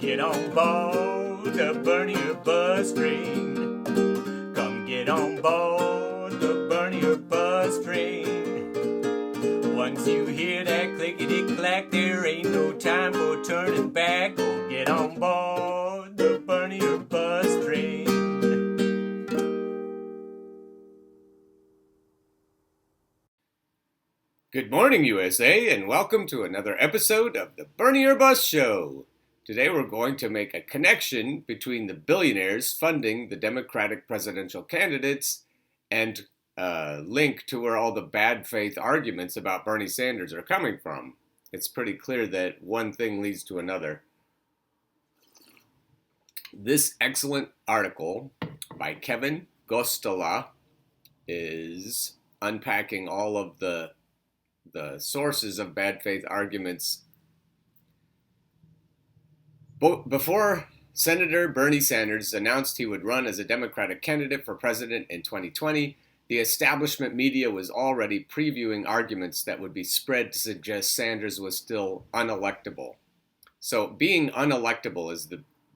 Get on board the Bernier bus train. Come get on board the Bernier bus train. Once you hear that clickety-clack, there ain't no time for turning back. Oh, get on board the Bernier bus train. Good morning, USA, and welcome to another episode of the Bernier Bus Show. Today we're going to make a connection between the billionaires funding the Democratic presidential candidates and link to where all the bad faith arguments about Bernie Sanders are coming from. It's pretty clear that one thing leads to another. This excellent article by Kevin Gostola is unpacking all of the sources of bad faith arguments. Before Senator Bernie Sanders announced he would run as a Democratic candidate for president in 2020, the establishment media was already previewing arguments that would be spread to suggest Sanders was still unelectable. So being unelectable is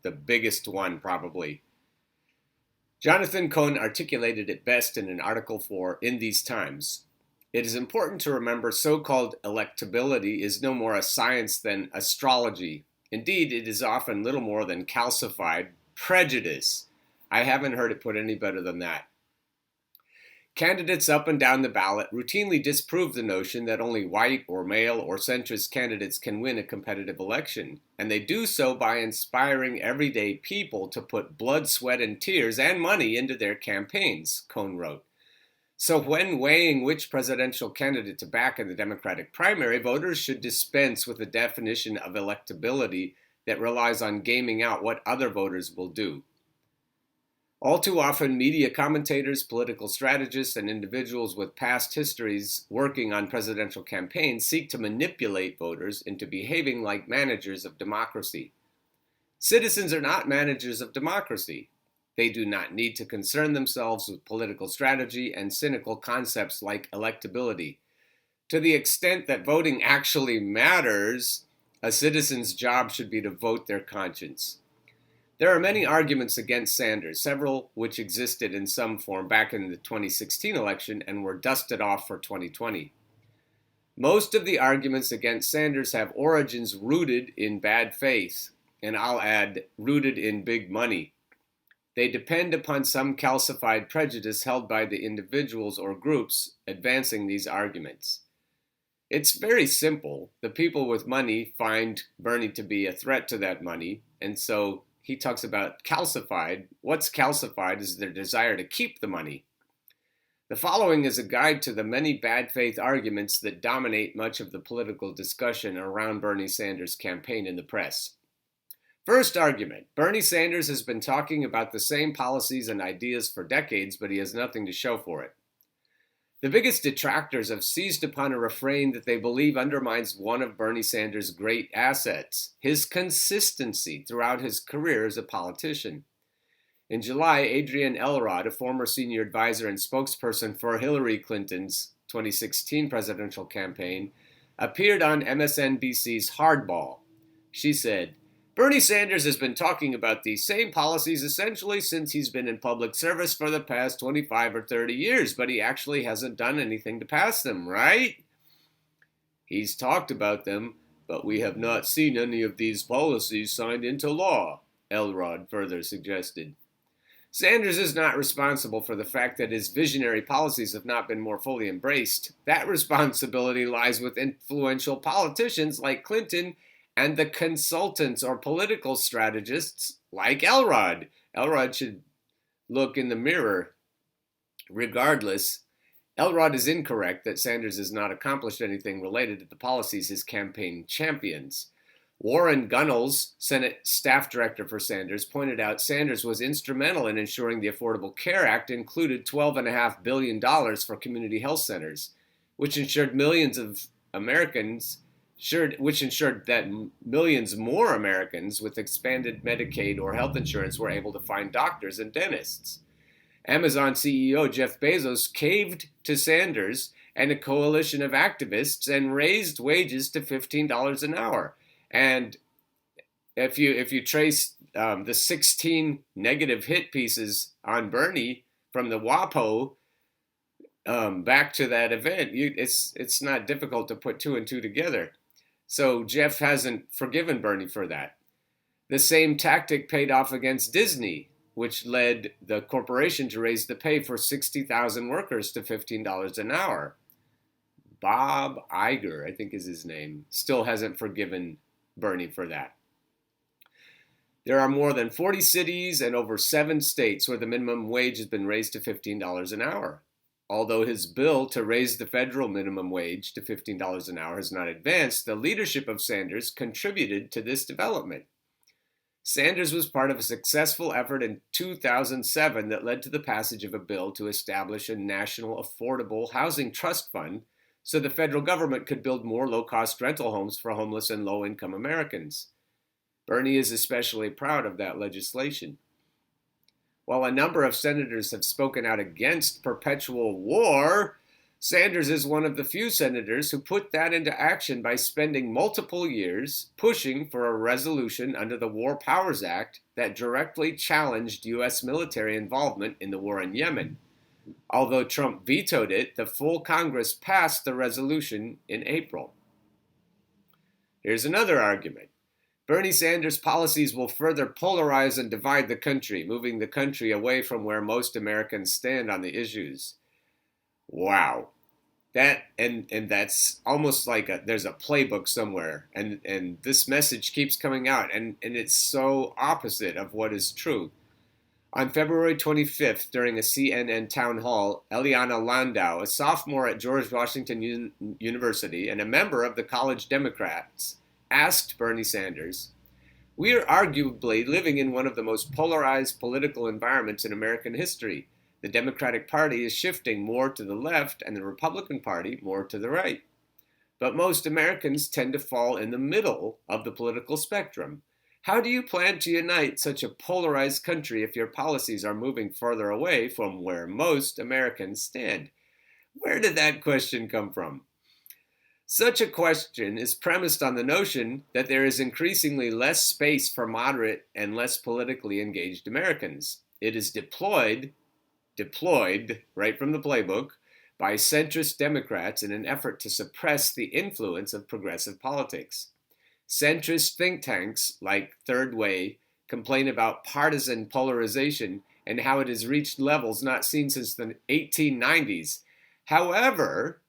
the biggest one, probably. Jonathan Cohn articulated it best in an article for In These Times. It is important to remember so-called electability is no more a science than astrology. Indeed, it is often little more than calcified prejudice. I haven't heard it put any better than that. Candidates up and down the ballot routinely disprove the notion that only white or male or centrist candidates can win a competitive election, and they do so by inspiring everyday people to put blood, sweat, and tears and money into their campaigns, Cohn wrote. So when weighing which presidential candidate to back in the Democratic primary, voters should dispense with a definition of electability that relies on gaming out what other voters will do. All too often, media commentators, political strategists, and individuals with past histories working on presidential campaigns seek to manipulate voters into behaving like managers of democracy. Citizens are not managers of democracy. They do not need to concern themselves with political strategy and cynical concepts like electability. To the extent that voting actually matters, a citizen's job should be to vote their conscience. There are many arguments against Sanders, several which existed in some form back in the 2016 election and were dusted off for 2020. Most of the arguments against Sanders have origins rooted in bad faith, and I'll add, rooted in big money. They depend upon some calcified prejudice held by the individuals or groups advancing these arguments. It's very simple. The people with money find Bernie to be a threat to that money, and so he talks about calcified. What's calcified is their desire to keep the money. The following is a guide to the many bad faith arguments that dominate much of the political discussion around Bernie Sanders' campaign in the press. First argument, Bernie Sanders has been talking about the same policies and ideas for decades, but he has nothing to show for it. The biggest detractors have seized upon a refrain that they believe undermines one of Bernie Sanders' great assets, his consistency throughout his career as a politician. In July, Adrienne Elrod, a former senior advisor and spokesperson for Hillary Clinton's 2016 presidential campaign, appeared on MSNBC's Hardball. She said, Bernie Sanders has been talking about these same policies essentially since he's been in public service for the past 25 or 30 years, but he actually hasn't done anything to pass them, right? He's talked about them, but we have not seen any of these policies signed into law, Elrod further suggested. Sanders is not responsible for the fact that his visionary policies have not been more fully embraced. That responsibility lies with influential politicians like Clinton and the consultants or political strategists like Elrod. Elrod should look in the mirror. Regardless, Elrod is incorrect that Sanders has not accomplished anything related to the policies his campaign champions. Warren Gunnels, Senate staff director for Sanders, pointed out Sanders was instrumental in ensuring the Affordable Care Act included $12.5 billion for community health centers, which ensured that millions more Americans with expanded Medicaid or health insurance were able to find doctors and dentists. Amazon CEO Jeff Bezos caved to Sanders and a coalition of activists and raised wages to $15 an hour. And if you trace the 16 negative hit pieces on Bernie from the WAPO back to that event, it's not difficult to put two and two together. So Jeff hasn't forgiven Bernie for that. The same tactic paid off against Disney, which led the corporation to raise the pay for 60,000 workers to $15 an hour. Bob Iger, I think is his name, still hasn't forgiven Bernie for that. There are more than 40 cities and over 7 states where the minimum wage has been raised to $15 an hour. Although his bill to raise the federal minimum wage to $15 an hour has not advanced, the leadership of Sanders contributed to this development. Sanders was part of a successful effort in 2007 that led to the passage of a bill to establish a national affordable housing trust fund so the federal government could build more low-cost rental homes for homeless and low-income Americans. Bernie is especially proud of that legislation. While a number of senators have spoken out against perpetual war, Sanders is one of the few senators who put that into action by spending multiple years pushing for a resolution under the War Powers Act that directly challenged U.S. military involvement in the war in Yemen. Although Trump vetoed it, the full Congress passed the resolution in April. Here's another argument. Bernie Sanders' policies will further polarize and divide the country, moving the country away from where most Americans stand on the issues. Wow. That's almost like there's a playbook somewhere, and this message keeps coming out, and it's so opposite of what is true. On February 25th, during a CNN town hall, Eliana Landau, a sophomore at George Washington University and a member of the college Democrats, asked Bernie Sanders, "We are arguably living in one of the most polarized political environments in American history. The Democratic Party is shifting more to the left and the Republican Party more to the right. But most Americans tend to fall in the middle of the political spectrum. How do you plan to unite such a polarized country if your policies are moving further away from where most Americans stand?" Where did that question come from? Such a question is premised on the notion that there is increasingly less space for moderate and less politically engaged Americans. It is deployed right from the playbook by centrist Democrats in an effort to suppress the influence of progressive politics. Centrist think tanks like Third Way complain about partisan polarization and how it has reached levels not seen since the 1890s. However,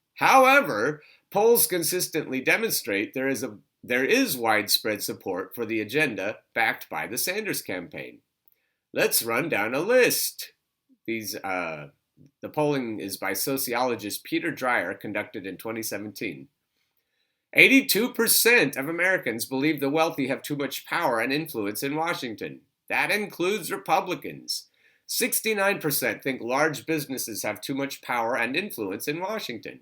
polls consistently demonstrate there is widespread support for the agenda backed by the Sanders campaign. Let's run down a list. The polling is by sociologist Peter Dreyer, conducted in 2017. 82% of Americans believe the wealthy have too much power and influence in Washington. That includes Republicans. 69% think large businesses have too much power and influence in Washington.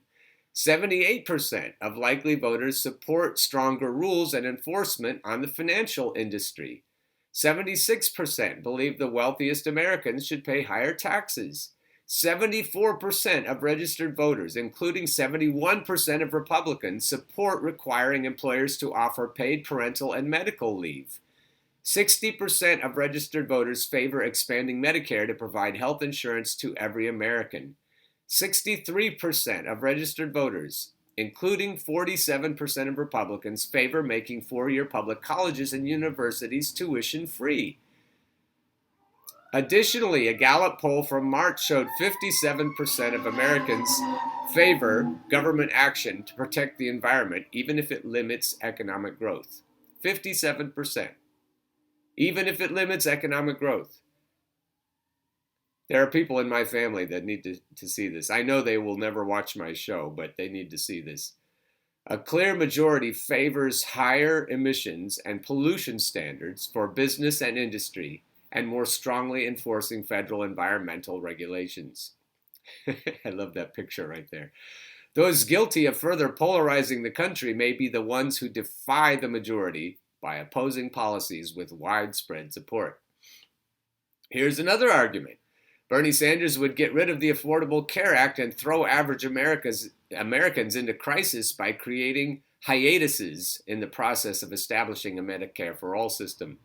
78% of likely voters support stronger rules and enforcement on the financial industry. 76% believe the wealthiest Americans should pay higher taxes. 74% of registered voters, including 71% of Republicans, support requiring employers to offer paid parental and medical leave. 60% of registered voters favor expanding Medicare to provide health insurance to every American. 63% of registered voters, including 47% of Republicans, favor making four-year public colleges and universities tuition-free. Additionally, a Gallup poll from March showed 57% of Americans favor government action to protect the environment, even if it limits economic growth. 57%. Even if it limits economic growth. There are people in my family that need to see this. I know they will never watch my show, but they need to see this. A clear majority favors higher emissions and pollution standards for business and industry and more strongly enforcing federal environmental regulations. I love that picture right there. Those guilty of further polarizing the country may be the ones who defy the majority by opposing policies with widespread support. Here's another argument. Bernie Sanders would get rid of the Affordable Care Act and throw average Americans into crisis by creating hiatuses in the process of establishing a Medicare for All system.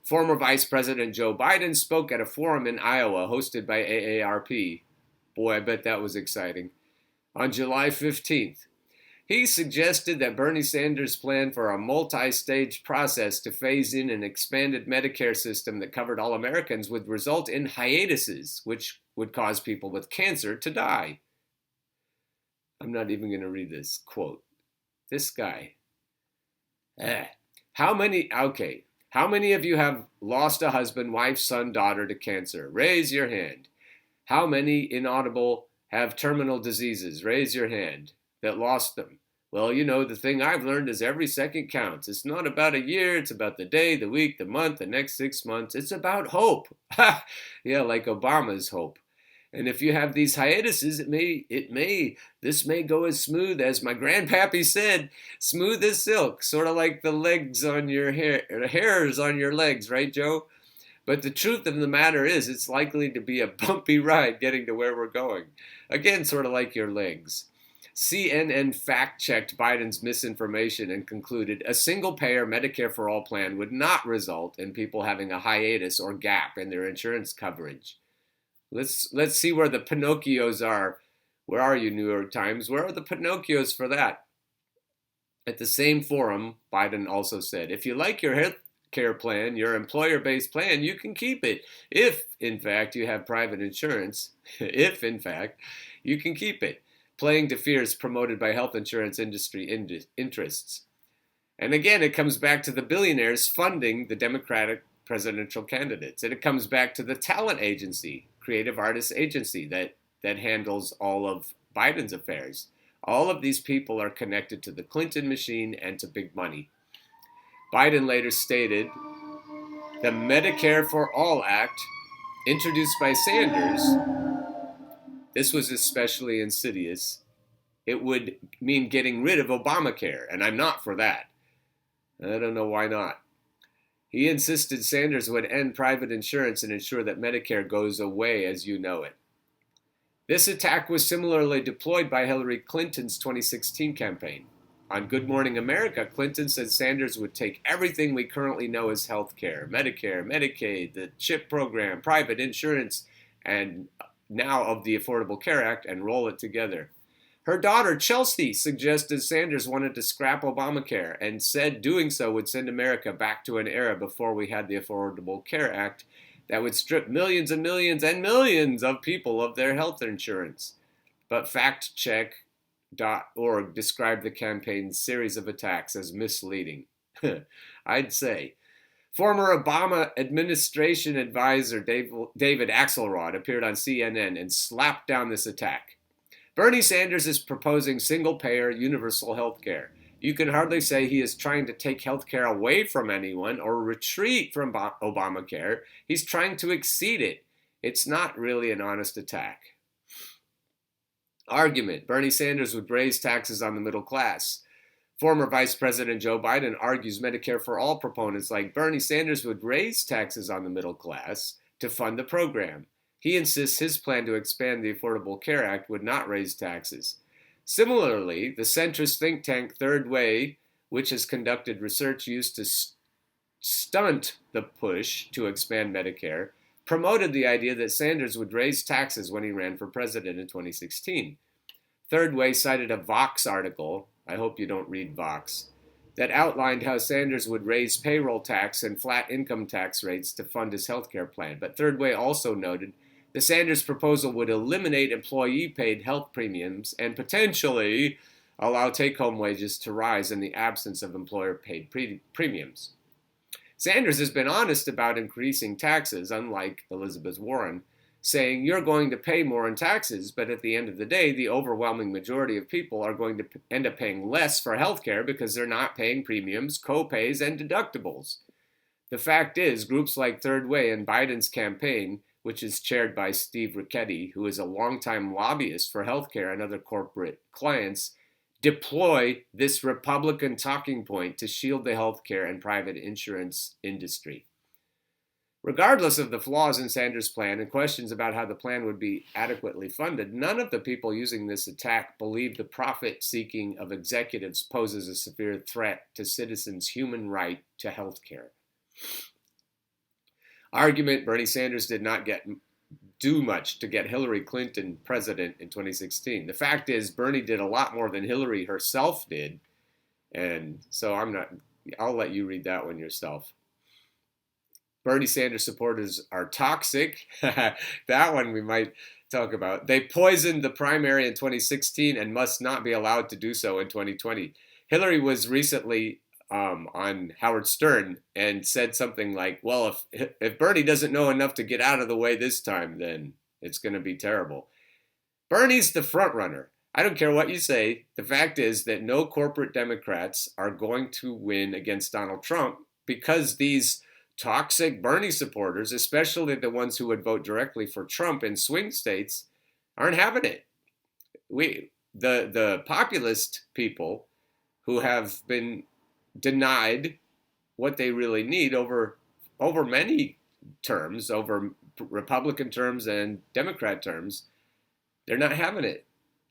Former Vice President Joe Biden spoke at a forum in Iowa hosted by AARP. Boy, I bet that was exciting. On July 15th, he suggested that Bernie Sanders' plan for a multi-stage process to phase in an expanded Medicare system that covered all Americans would result in hiatuses, which would cause people with cancer to die. I'm not even going to read this quote. This guy. How many of you have lost a husband, wife, son, daughter to cancer? Raise your hand. How many inaudible have terminal diseases? Raise your hand that lost them. Well, the thing I've learned is every second counts. It's not about a year. It's about the day, the week, the month, the next 6 months. It's about hope. Yeah, like Obama's hope. And if you have these hiatuses, this may go as smooth as my grandpappy said, smooth as silk, sort of like the legs on your hairs on your legs, right, Joe? But the truth of the matter is it's likely to be a bumpy ride getting to where we're going. Again, sort of like your legs. CNN fact-checked Biden's misinformation and concluded a single-payer Medicare for All plan would not result in people having a hiatus or gap in their insurance coverage. Let's see where the Pinocchios are. Where are you, New York Times? Where are the Pinocchios for that? At the same forum, Biden also said, if you like your health care plan, your employer-based plan, you can keep it. If, in fact, you have private insurance, if, in fact, you can keep it. Playing to fears promoted by health insurance industry interests. And again, it comes back to the billionaires funding the Democratic presidential candidates. And it comes back to the talent agency, creative artists agency that handles all of Biden's affairs. All of these people are connected to the Clinton machine and to big money. Biden later stated, the Medicare for All Act, introduced by Sanders, this was especially insidious. It would mean getting rid of Obamacare, and I'm not for that. I don't know why not. He insisted Sanders would end private insurance and ensure that Medicare goes away as you know it. This attack was similarly deployed by Hillary Clinton's 2016 campaign. On Good Morning America, Clinton said Sanders would take everything we currently know as health care, Medicare, Medicaid, the CHIP program, private insurance, and now of the Affordable Care Act, and roll it together. Her daughter, Chelsea, suggested Sanders wanted to scrap Obamacare and said doing so would send America back to an era before we had the Affordable Care Act that would strip millions and millions and millions of people of their health insurance. But factcheck.org described the campaign's series of attacks as misleading. I'd say. Former Obama administration advisor David Axelrod appeared on CNN and slapped down this attack. Bernie Sanders is proposing single-payer universal health care. You can hardly say he is trying to take health care away from anyone or retreat from Obamacare. He's trying to exceed it. It's not really an honest attack. Argument: Bernie Sanders would raise taxes on the middle class. Former Vice President Joe Biden argues Medicare for All proponents like Bernie Sanders would raise taxes on the middle class to fund the program. He insists his plan to expand the Affordable Care Act would not raise taxes. Similarly, the centrist think tank Third Way, which has conducted research used to stunt the push to expand Medicare, promoted the idea that Sanders would raise taxes when he ran for president in 2016. Third Way cited a Vox article, I hope you don't read Vox, that outlined how Sanders would raise payroll tax and flat income tax rates to fund his health care plan. But Third Way also noted the Sanders proposal would eliminate employee-paid health premiums and potentially allow take-home wages to rise in the absence of employer-paid premiums. Sanders has been honest about increasing taxes, unlike Elizabeth Warren, saying you're going to pay more in taxes, but at the end of the day, the overwhelming majority of people are going to end up paying less for health care because they're not paying premiums, co-pays, and deductibles. The fact is, groups like Third Way and Biden's campaign, which is chaired by Steve Ricchetti, who is a longtime lobbyist for health care and other corporate clients, deploy this Republican talking point to shield the health care and private insurance industry. Regardless of the flaws in Sanders' plan and questions about how the plan would be adequately funded, none of the people using this attack believe the profit-seeking of executives poses a severe threat to citizens' human right to health care. Argument: Bernie Sanders did not do much to get Hillary Clinton president in 2016. The fact is, Bernie did a lot more than Hillary herself did, and so I'll let you read that one yourself. Bernie Sanders supporters are toxic. That one we might talk about. They poisoned the primary in 2016 and must not be allowed to do so in 2020. Hillary was recently on Howard Stern and said something like, well, if Bernie doesn't know enough to get out of the way this time, then it's going to be terrible. Bernie's the front runner. I don't care what you say. The fact is that no corporate Democrats are going to win against Donald Trump because these toxic Bernie supporters, especially the ones who would vote directly for Trump in swing states, aren't having it. The populist people who have been denied what they really need over many terms, over Republican terms and Democrat terms, they're not having it.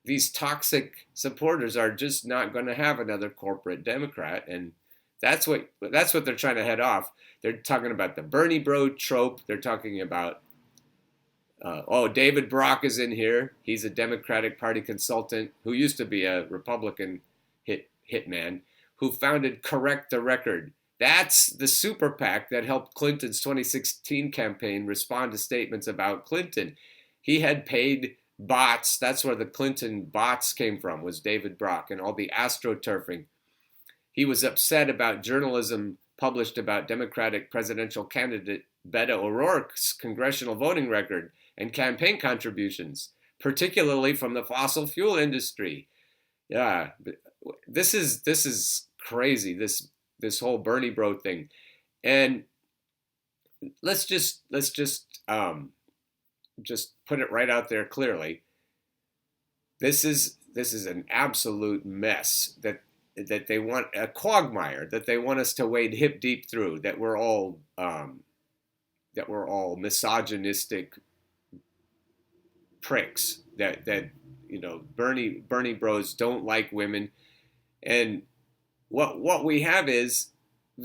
These toxic supporters are just not going to have another corporate Democrat, and that's what they're trying to head off. They're talking about the Bernie bro trope. They're talking about, David Brock is in here. He's a Democratic Party consultant who used to be a Republican hitman who founded Correct the Record. That's the super PAC that helped Clinton's 2016 campaign respond to statements about Clinton. He had paid bots. That's where the Clinton bots came from, was David Brock and all the astroturfing. He was upset about journalism published about Democratic presidential candidate Beto O'Rourke's congressional voting record and campaign contributions, particularly from the fossil fuel industry. Yeah, this is crazy. This whole Bernie bro thing, and let's just put it right out there clearly. This is an absolute mess that they want, a quagmire that they want us to wade hip deep through, that we're all misogynistic pricks, that Bernie bros don't like women. And what we have is,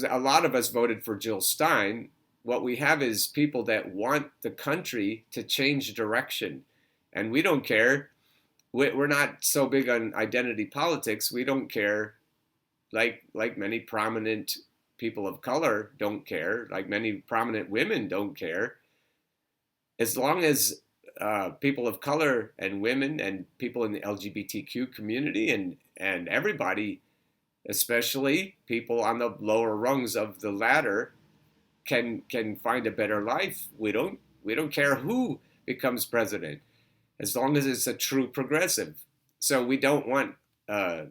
a lot of us voted for Jill Stein. What we have is people that want the country to change direction, and we don't care. We're not so big on identity politics. We don't care, like many prominent people of color don't care, like many prominent women don't care. As long as people of color and women and people in the LGBTQ community and everybody, especially people on the lower rungs of the ladder, can find a better life, we don't care who becomes president, as long as it's a true progressive. So we don't want a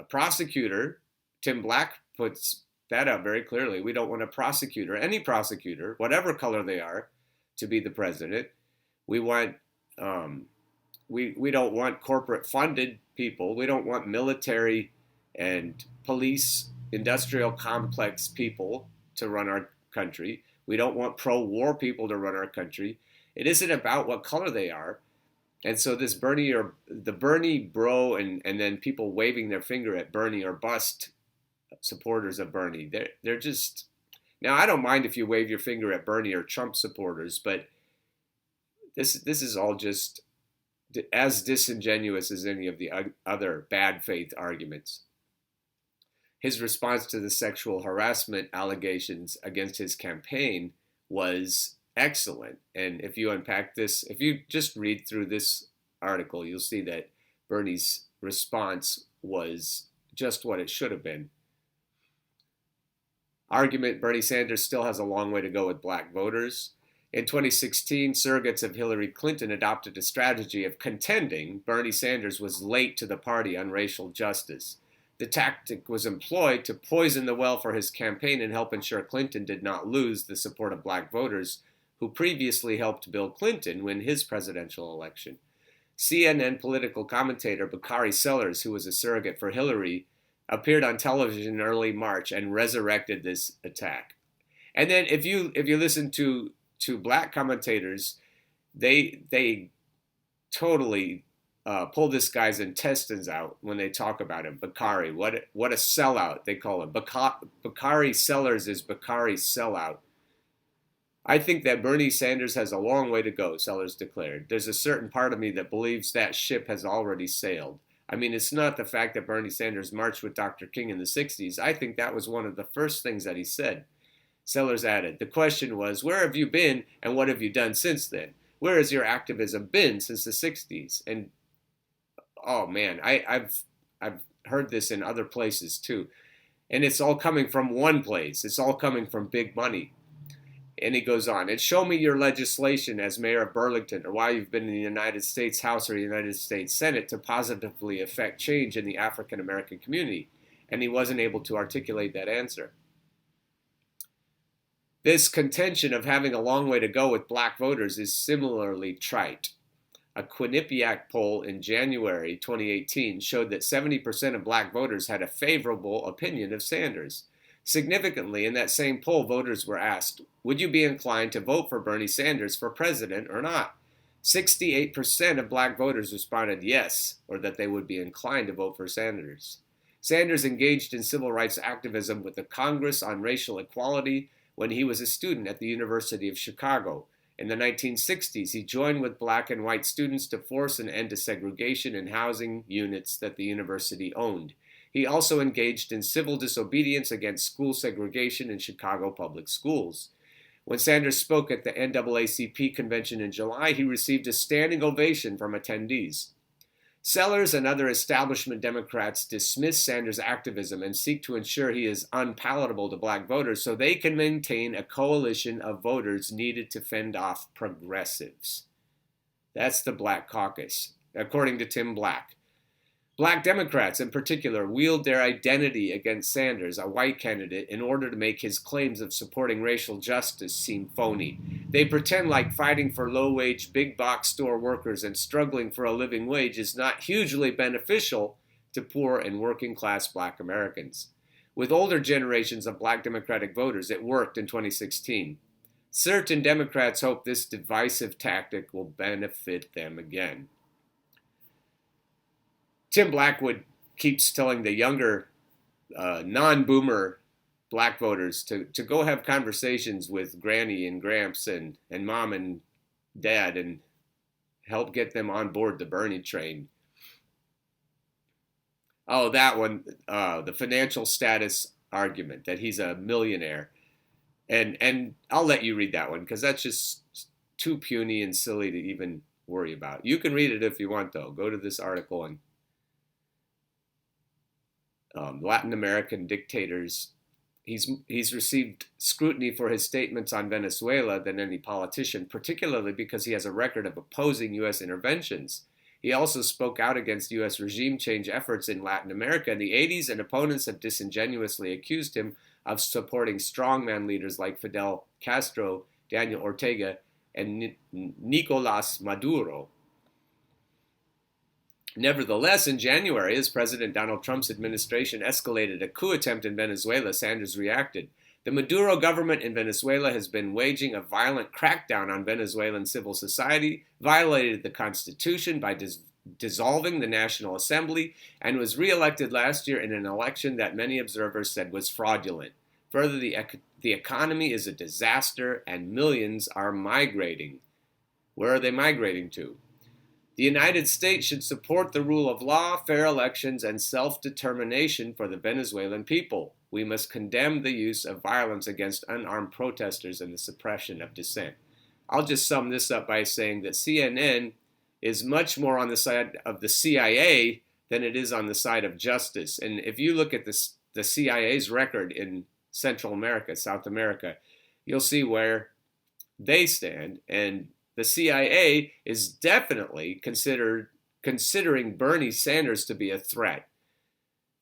prosecutor. Tim Black puts that out very clearly. We don't want a prosecutor, any prosecutor, whatever color they are, to be the president. We want we don't want corporate funded people. We don't want military and police industrial complex people to run our country. We don't want pro-war people to run our country. It isn't about what color they are. And so this Bernie, or the Bernie bro, and then people waving their finger at Bernie or bust supporters of Bernie, they're just, now I don't mind if you wave your finger at Bernie or Trump supporters, but this is all just as disingenuous as any of the other bad faith arguments. His response to the sexual harassment allegations against his campaign was excellent. And if you unpack this, if you just read through this article, you'll see that Bernie's response was just what it should have been. Argument: Bernie Sanders still has a long way to go with black voters. In 2016, surrogates of Hillary Clinton adopted a strategy of contending Bernie Sanders was late to the party on racial justice. The tactic was employed to poison the well for his campaign and help ensure Clinton did not lose the support of black voters who previously helped Bill Clinton win his presidential election. CNN political commentator Bakari Sellers, who was a surrogate for Hillary, appeared on television in early March and resurrected this attack. And then if you listen to black commentators, they totally pull this guy's intestines out when they talk about him. Bakari, what a sellout they call him. Bakari Sellers is Bakari sellout. I think that Bernie Sanders has a long way to go, Sellers declared. There's a certain part of me that believes that ship has already sailed. I mean, it's not the fact that Bernie Sanders marched with Dr. King in the 60s. I think that was one of the first things that he said. Sellers added, the question was, where have you been and what have you done since then? Where has your activism been since the 60s? And, oh man, I've heard this in other places too. And it's all coming from one place. It's all coming from big money. And he goes on, and show me your legislation as mayor of Burlington or why you've been in the United States House or United States Senate to positively affect change in the African American community. And he wasn't able to articulate that answer. This contention of having a long way to go with black voters is similarly trite. A Quinnipiac poll in January 2018 showed that 70% of black voters had a favorable opinion of Sanders. Significantly, in that same poll, voters were asked, would you be inclined to vote for Bernie Sanders for president or not? 68% of black voters responded yes, or that they would be inclined to vote for Sanders. Sanders engaged in civil rights activism with the Congress on Racial Equality when he was a student at the University of Chicago. In the 1960s, he joined with black and white students to force an end to segregation in housing units that the university owned. He also engaged in civil disobedience against school segregation in Chicago public schools. When Sanders spoke at the NAACP convention in July, he received a standing ovation from attendees. Sellers and other establishment Democrats dismiss Sanders' activism and seek to ensure he is unpalatable to black voters so they can maintain a coalition of voters needed to fend off progressives. That's the Black Caucus, according to Tim Black. Black Democrats, in particular, wield their identity against Sanders, a white candidate, in order to make his claims of supporting racial justice seem phony. They pretend like fighting for low-wage big-box store workers and struggling for a living wage is not hugely beneficial to poor and working-class black Americans. With older generations of black Democratic voters, it worked in 2016. Certain Democrats hope this divisive tactic will benefit them again. Tim Blackwood keeps telling the younger, non-boomer black voters to go have conversations with Granny and Gramps and Mom and Dad and help get them on board the Bernie train. Oh, that one, the financial status argument, that he's a millionaire. And I'll let you read that one because that's just too puny and silly to even worry about. You can read it if you want, though. Go to this article and Latin American dictators. He's received scrutiny for his statements on Venezuela than any politician, particularly because he has a record of opposing U.S. interventions. He also spoke out against U.S. regime change efforts in Latin America in the 80s, and opponents have disingenuously accused him of supporting strongman leaders like Fidel Castro, Daniel Ortega, and Nicolas Maduro. Nevertheless, in January, as President Donald Trump's administration escalated a coup attempt in Venezuela, Sanders reacted. The Maduro government in Venezuela has been waging a violent crackdown on Venezuelan civil society, violated the Constitution by dissolving the National Assembly, and was reelected last year in an election that many observers said was fraudulent. Further, the economy is a disaster, and millions are migrating. Where are they migrating to? The United States should support the rule of law, fair elections, and self-determination for the Venezuelan people. We must condemn the use of violence against unarmed protesters and the suppression of dissent. I'll just sum this up by saying that CNN is much more on the side of the CIA than it is on the side of justice. And if you look at the CIA's record in Central America, South America, you'll see where they stand. And the CIA is definitely considering Bernie Sanders to be a threat,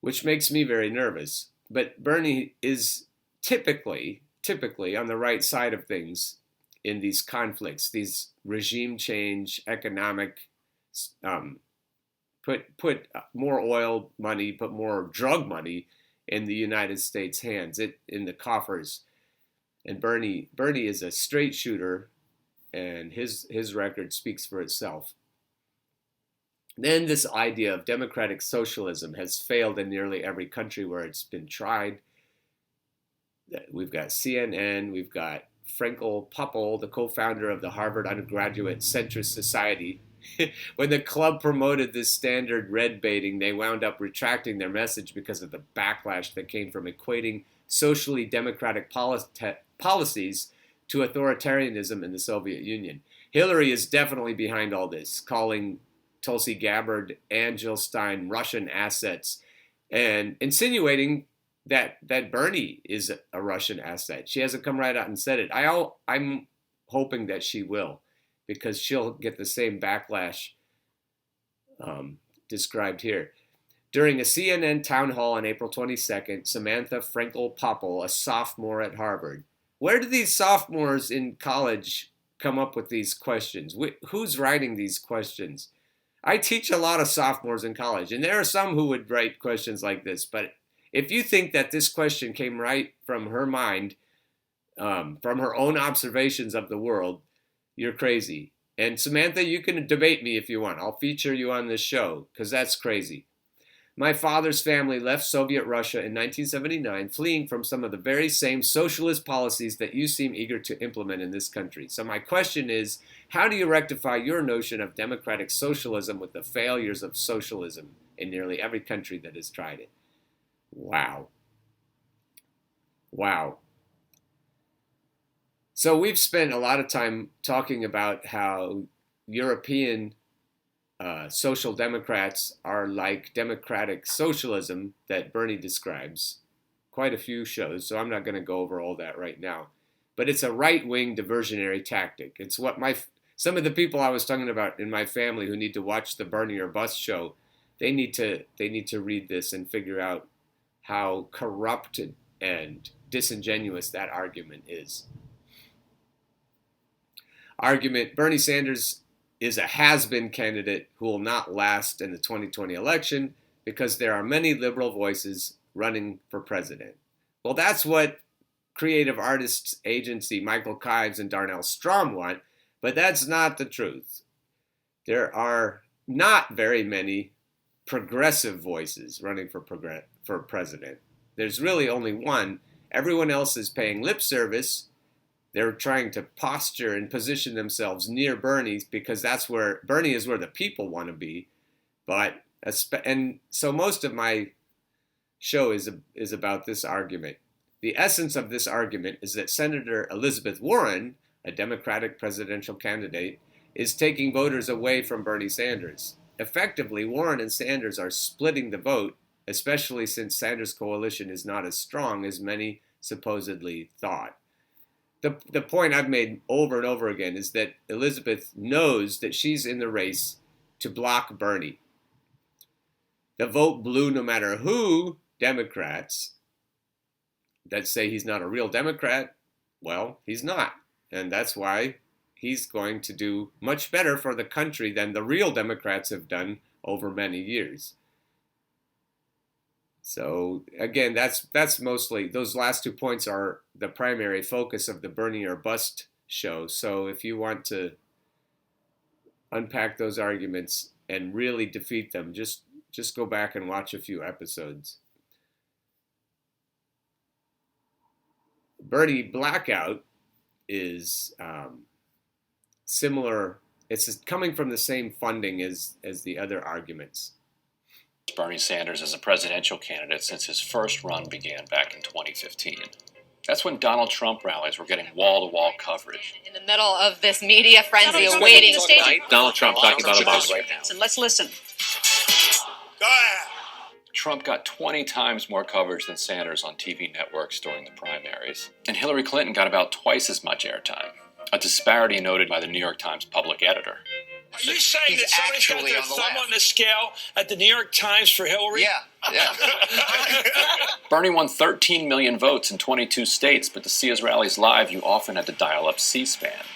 which makes me very nervous. But Bernie is typically on the right side of things in these conflicts, these regime change, economic, put more oil money, put more drug money in the United States' hands, in the coffers. And Bernie is a straight shooter, and his record speaks for itself. Then this idea of democratic socialism has failed in nearly every country where it's been tried. We've got CNN, we've got Frankel Poppel, the co-founder of the Harvard Undergraduate Centrist Society. When the club promoted this standard red baiting, they wound up retracting their message because of the backlash that came from equating socially democratic policies to authoritarianism in the Soviet Union. Hillary is definitely behind all this, calling Tulsi Gabbard and Jill Stein Russian assets and insinuating that Bernie is a Russian asset. She hasn't come right out and said it. I'm hoping that she will, because she'll get the same backlash described here. During a CNN town hall on April 22nd, Samantha Frankel Poppel, a sophomore at Harvard. Where do these sophomores in college come up with these questions? Who's writing these questions? I teach a lot of sophomores in college, and there are some who would write questions like this, but if you think that this question came right from her mind, from her own observations of the world, you're crazy. And Samantha, you can debate me if you want. I'll feature you on this show, because that's crazy. My father's family left Soviet Russia in 1979, fleeing from some of the very same socialist policies that you seem eager to implement in this country. So my question is, how do you rectify your notion of democratic socialism with the failures of socialism in nearly every country that has tried it? Wow. Wow. So we've spent a lot of time talking about how European social democrats are like democratic socialism that Bernie describes. Quite a few shows, so I'm not going to go over all that right now. But it's a right-wing diversionary tactic. It's what some of the people I was talking about in my family who need to watch the Bernie or Bust show, they need to read this and figure out how corrupted and disingenuous that argument is. Bernie Sanders is a has-been candidate who will not last in the 2020 election because there are many liberal voices running for president. Well, that's what creative artists agency Michael Kives and Darnell Strom want, but that's not the truth. There are not very many progressive voices running for president. There's really only one. Everyone else is paying lip service. They're trying to posture and position themselves near Bernie because that's where Bernie is, where the people want to be. And so most of my show is about this argument. The essence of this argument is that Senator Elizabeth Warren, a Democratic presidential candidate, is taking voters away from Bernie Sanders. Effectively, Warren and Sanders are splitting the vote, especially since Sanders' coalition is not as strong as many supposedly thought. The point I've made over and over again is that Elizabeth knows that she's in the race to block Bernie. The vote blue no matter who Democrats that say he's not a real Democrat, well, he's not. And that's why he's going to do much better for the country than the real Democrats have done over many years. So again, that's mostly, those last 2 points are the primary focus of the Bernie or Bust show. So if you want to unpack those arguments and really defeat them, just go back and watch a few episodes. Bernie blackout is similar. It's coming from the same funding as the other arguments. Bernie Sanders as a presidential candidate since his first run began back in 2015. That's when Donald Trump rallies were getting wall-to-wall coverage. In the middle of this media frenzy awaiting Donald Trump talking about Obama right now. So let's listen. Go ahead. Trump got 20 times more coverage than Sanders on TV networks during the primaries. And Hillary Clinton got about twice as much airtime, a disparity noted by the New York Times public editor. Are you saying that somebody's got their thumb on the scale at the New York Times for Hillary? Yeah. Bernie won 13 million votes in 22 states, but to see his rallies live, you often had to dial up C-SPAN.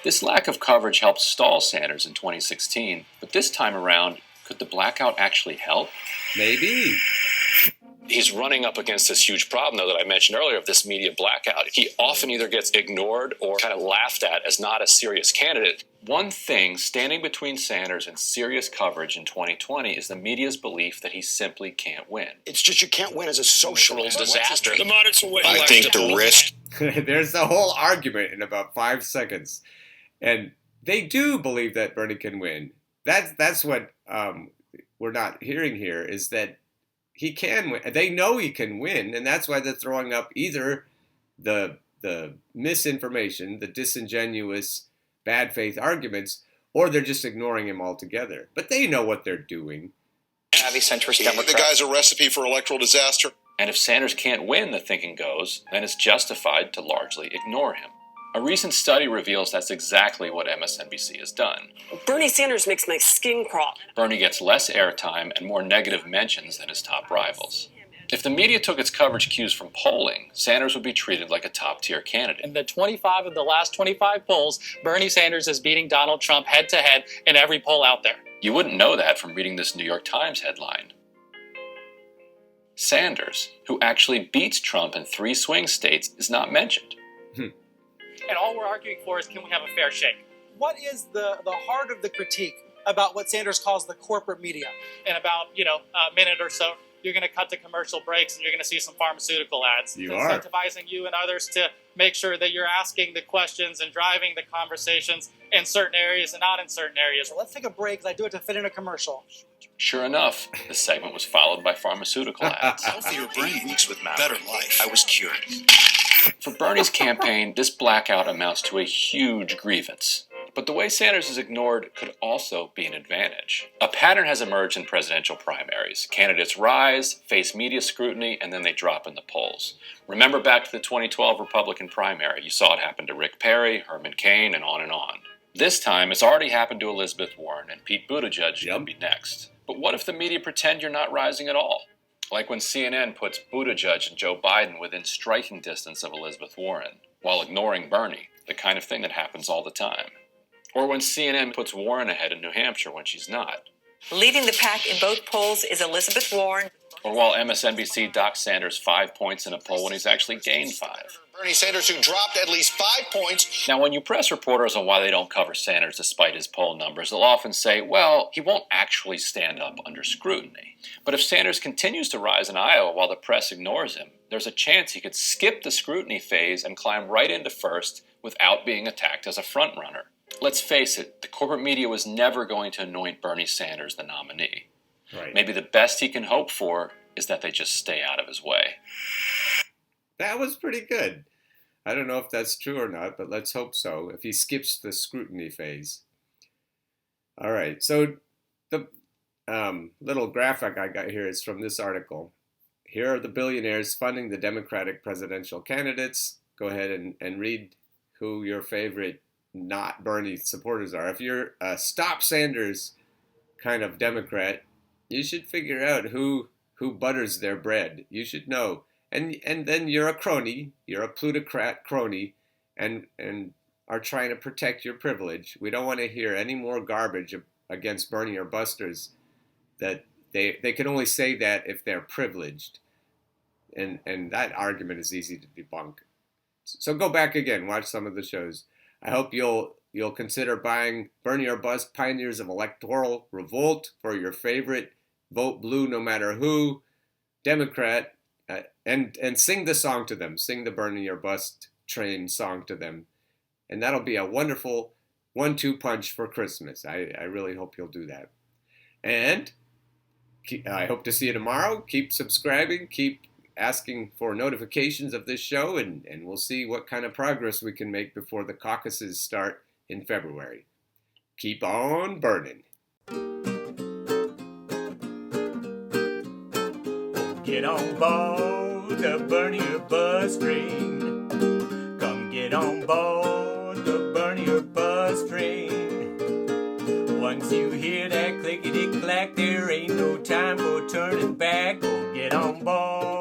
This lack of coverage helped stall Sanders in 2016, but this time around, could the blackout actually help? Maybe. He's running up against this huge problem, though, that I mentioned earlier of this media blackout. He often either gets ignored or kind of laughed at as not a serious candidate. One thing standing between Sanders and serious coverage in 2020 is the media's belief that he simply can't win. It's just you can't win as a social disaster. The moderates will win. I think the risk... There's the whole argument in about 5 seconds. And they do believe that Bernie can win. That's what we're not hearing here, is that he can win. They know he can win, and that's why they're throwing up either the misinformation, the disingenuous, bad faith arguments, or they're just ignoring him altogether. But they know what they're doing. Savvy centrist Democrat. The guy's a recipe for electoral disaster. And if Sanders can't win, the thinking goes, then it's justified to largely ignore him. A recent study reveals that's exactly what MSNBC has done. Bernie Sanders makes my skin crawl. Bernie gets less airtime and more negative mentions than his top rivals. If the media took its coverage cues from polling, Sanders would be treated like a top-tier candidate. In the 25 of the last 25 polls, Bernie Sanders is beating Donald Trump head-to-head in every poll out there. You wouldn't know that from reading this New York Times headline. Sanders, who actually beats Trump in 3 swing states, is not mentioned. And all we're arguing for is, can we have a fair shake? What is the heart of the critique about what Sanders calls the corporate media? In about, a minute or so, you're going to cut to commercial breaks and you're going to see some pharmaceutical ads. You are. Incentivizing you and others to make sure that you're asking the questions and driving the conversations in certain areas and not in certain areas. Let's take a break because I do it to fit in a commercial. Sure enough, the segment was followed by pharmaceutical ads. Healthier brain, weeks with better life. I was cured. For Bernie's campaign, this blackout amounts to a huge grievance. But the way Sanders is ignored could also be an advantage. A pattern has emerged in presidential primaries. Candidates rise, face media scrutiny, and then they drop in the polls. Remember back to the 2012 Republican primary. You saw it happen to Rick Perry, Herman Cain, and on and on. This time, it's already happened to Elizabeth Warren, and Pete Buttigieg will be next. But what if the media pretend you're not rising at all? Like when CNN puts Buttigieg and Joe Biden within striking distance of Elizabeth Warren, while ignoring Bernie, the kind of thing that happens all the time. Or when CNN puts Warren ahead in New Hampshire when she's not. Leading the pack in both polls is Elizabeth Warren. Or while MSNBC docks Sanders 5 points in a poll when he's actually gained 5. Bernie Sanders, who dropped at least 5 points. Now, when you press reporters on why they don't cover Sanders despite his poll numbers, they'll often say, well, he won't actually stand up under scrutiny. But if Sanders continues to rise in Iowa while the press ignores him, there's a chance he could skip the scrutiny phase and climb right into first without being attacked as a frontrunner. Let's face it, the corporate media was never going to anoint Bernie Sanders the nominee. Right. Maybe the best he can hope for is that they just stay out of his way. That was pretty good. I don't know if that's true or not, but let's hope so, if he skips the scrutiny phase. All right, so the little graphic I got here is from this article. Here are the billionaires funding the Democratic presidential candidates. Go ahead and read who your favorite not Bernie supporters are. If you're a Stop Sanders kind of Democrat, you should figure out who butters their bread. You should know. And then you're a crony, you're a plutocrat crony, and are trying to protect your privilege. We don't want to hear any more garbage against Bernie or busters that they can only say that if they're privileged. And that argument is easy to debunk. So go back again, watch some of the shows. I hope you'll consider buying Bernie or Bust Pioneers of Electoral Revolt for your favorite vote blue no matter who Democrat, and sing the song to them. Sing the Bernie or Bust train song to them. And that'll be a wonderful 1-2 punch for Christmas. I really hope you'll do that. And I hope to see you tomorrow. Keep subscribing. Keep asking for notifications of this show, and we'll see what kind of progress we can make before the caucuses start in February. Keep on burning. Get on board the Bernie or Bust train. Come get on board the Bernie or Bust train. Once you hear that clickety-clack, there ain't no time for turning back. Go get on board